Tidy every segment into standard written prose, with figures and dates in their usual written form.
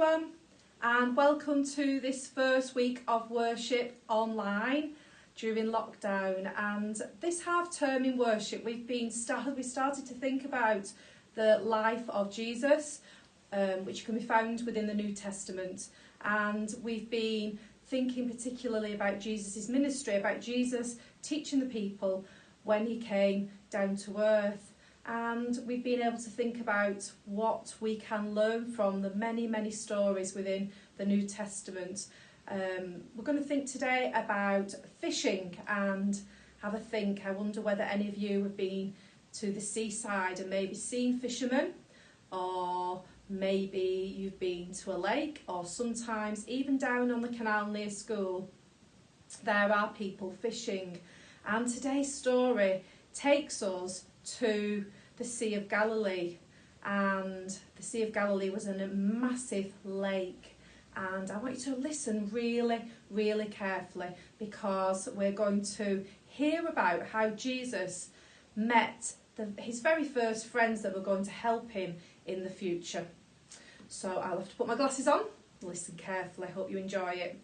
everyone, and welcome to this first week of worship online during lockdown. And this half term in worship we started to think about the life of Jesus, which can be found within the New Testament, and we've been thinking particularly about Jesus' ministry, about Jesus teaching the people when he came down to earth. And we've been able to think about what we can learn from the many, many stories within the New Testament. We're going to think today about fishing and have a think. I wonder whether any of you have been to the seaside and maybe seen fishermen, or maybe you've been to a lake, or sometimes even down on the canal near school there are people fishing. And today's story takes us to the Sea of Galilee, and the Sea of Galilee was in a massive lake. And I want you to listen really, really carefully, because we're going to hear about how Jesus met his very first friends that were going to help him in the future. So I'll have to put my glasses on. Listen carefully, I hope you enjoy it.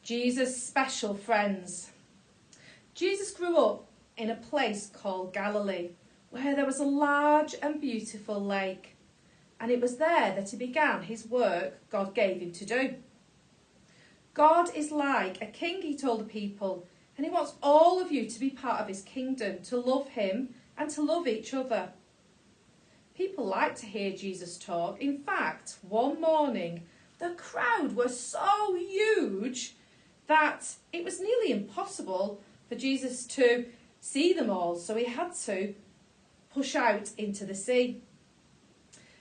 Jesus' special friends. Jesus grew up in a place called Galilee, where there was a large and beautiful lake, and it was there that he began his work God gave him to do. God is like a king, he told the people, and he wants all of you to be part of his kingdom, to love him and to love each other. People like to hear Jesus talk. In fact, one morning, the crowd was so huge that it was nearly impossible for Jesus to see them all, so he had to push out into the sea.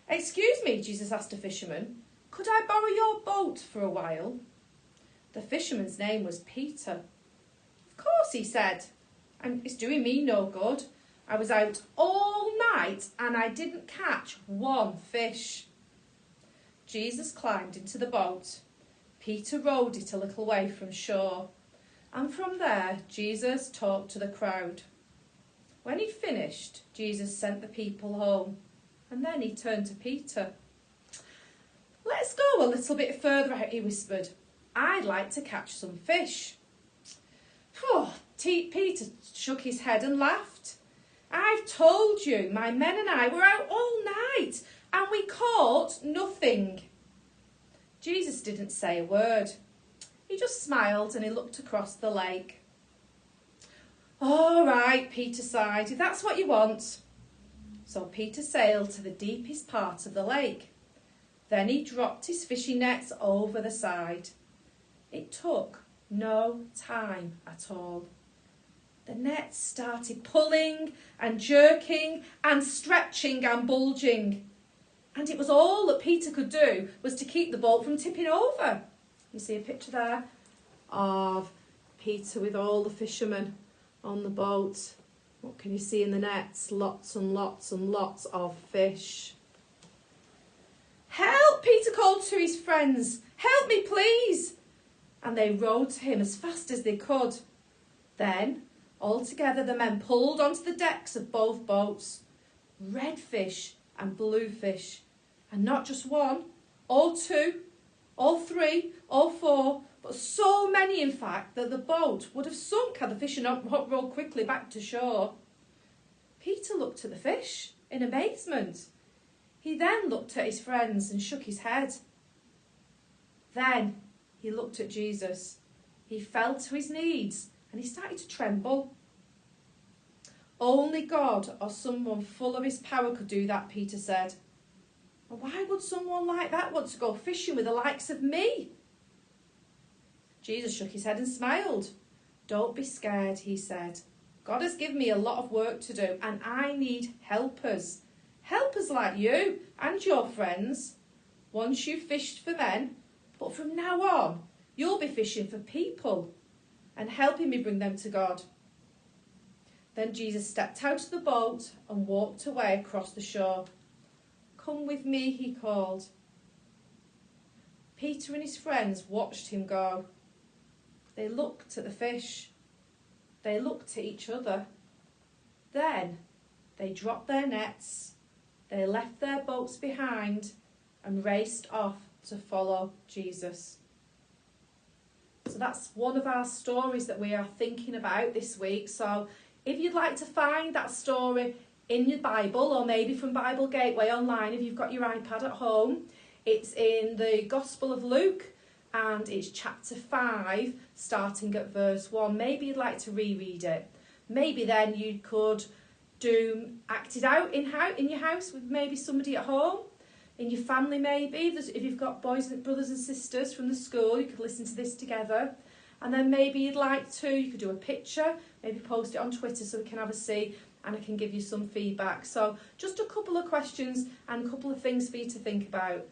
"Excuse me," Jesus asked a fisherman, "could I borrow your boat for a while?" The fisherman's name was Peter. "Of course," he said, "and it's doing me no good. I was out all night and I didn't catch one fish." Jesus climbed into the boat. Peter rowed it a little way from shore, and from there Jesus talked to the crowd. When he'd finished, Jesus sent the people home, and then he turned to Peter. "Let's go a little bit further out," he whispered. "I'd like to catch some fish." Peter shook his head and laughed. "I've told you, my men and I were out all night, and we caught nothing." Jesus didn't say a word. He just smiled and he looked across the lake. "All right," Peter sighed, "if that's what you want." So Peter sailed to the deepest part of the lake. Then he dropped his fishing nets over the side. It took no time at all. The nets started pulling and jerking and stretching and bulging. And it was all that Peter could do was to keep the boat from tipping over. You see a picture there of Peter with all the fishermen on the boat. What can you see in the nets? Lots and lots and lots of fish. "Help!" Peter called to his friends. "Help me, please!" And they rowed to him as fast as they could. Then, all together, the men pulled onto the decks of both boats. Red fish and blue fish. And not just one, or two, or three, or four, but so many, in fact, that the boat would have sunk had the fishermen not rowed quickly back to shore. Peter looked at the fish in amazement. He then looked at his friends and shook his head. Then he looked at Jesus. He fell to his knees and he started to tremble. "Only God or someone full of his power could do that," Peter said. "Why would someone like that want to go fishing with the likes of me?" Jesus shook his head and smiled. "Don't be scared," he said. "God has given me a lot of work to do, and I need helpers. Helpers like you and your friends. Once you fished for men, but from now on, you'll be fishing for people and helping me bring them to God." Then Jesus stepped out of the boat and walked away across the shore. "Come with me," he called. Peter and his friends watched him go. They looked at the fish. They looked at each other. Then they dropped their nets. They left their boats behind and raced off to follow Jesus. So that's one of our stories that we are thinking about this week. So if you'd like to find that story in your Bible, or maybe from Bible Gateway online, if you've got your iPad at home, it's in the Gospel of Luke, and it's chapter 5, starting at verse 1. Maybe you'd like to reread it. Maybe then you could act it out in your house with maybe somebody at home, in your family maybe. If you've got brothers and sisters from the school, you could listen to this together. And then maybe you could do a picture, maybe post it on Twitter so we can have a see, and I can give you some feedback. So just a couple of questions and a couple of things for you to think about.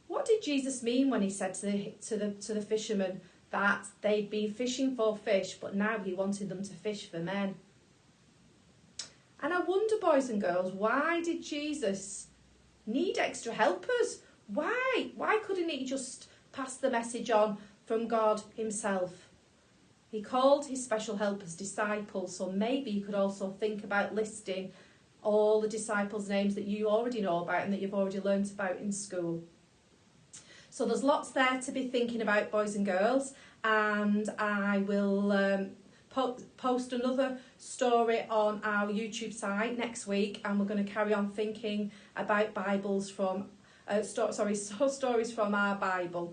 What did Jesus mean when he said to the fishermen that they'd been fishing for fish, but now he wanted them to fish for men? And I wonder, boys and girls, why did Jesus need extra helpers? Why? Why couldn't he just pass the message on from God himself? He called his special helpers disciples, so maybe you could also think about listing all the disciples' names that you already know about and that you've already learnt about in school. So there's lots there to be thinking about, boys and girls, and I will post another story on our YouTube site next week, and we're going to carry on thinking about stories from our Bible.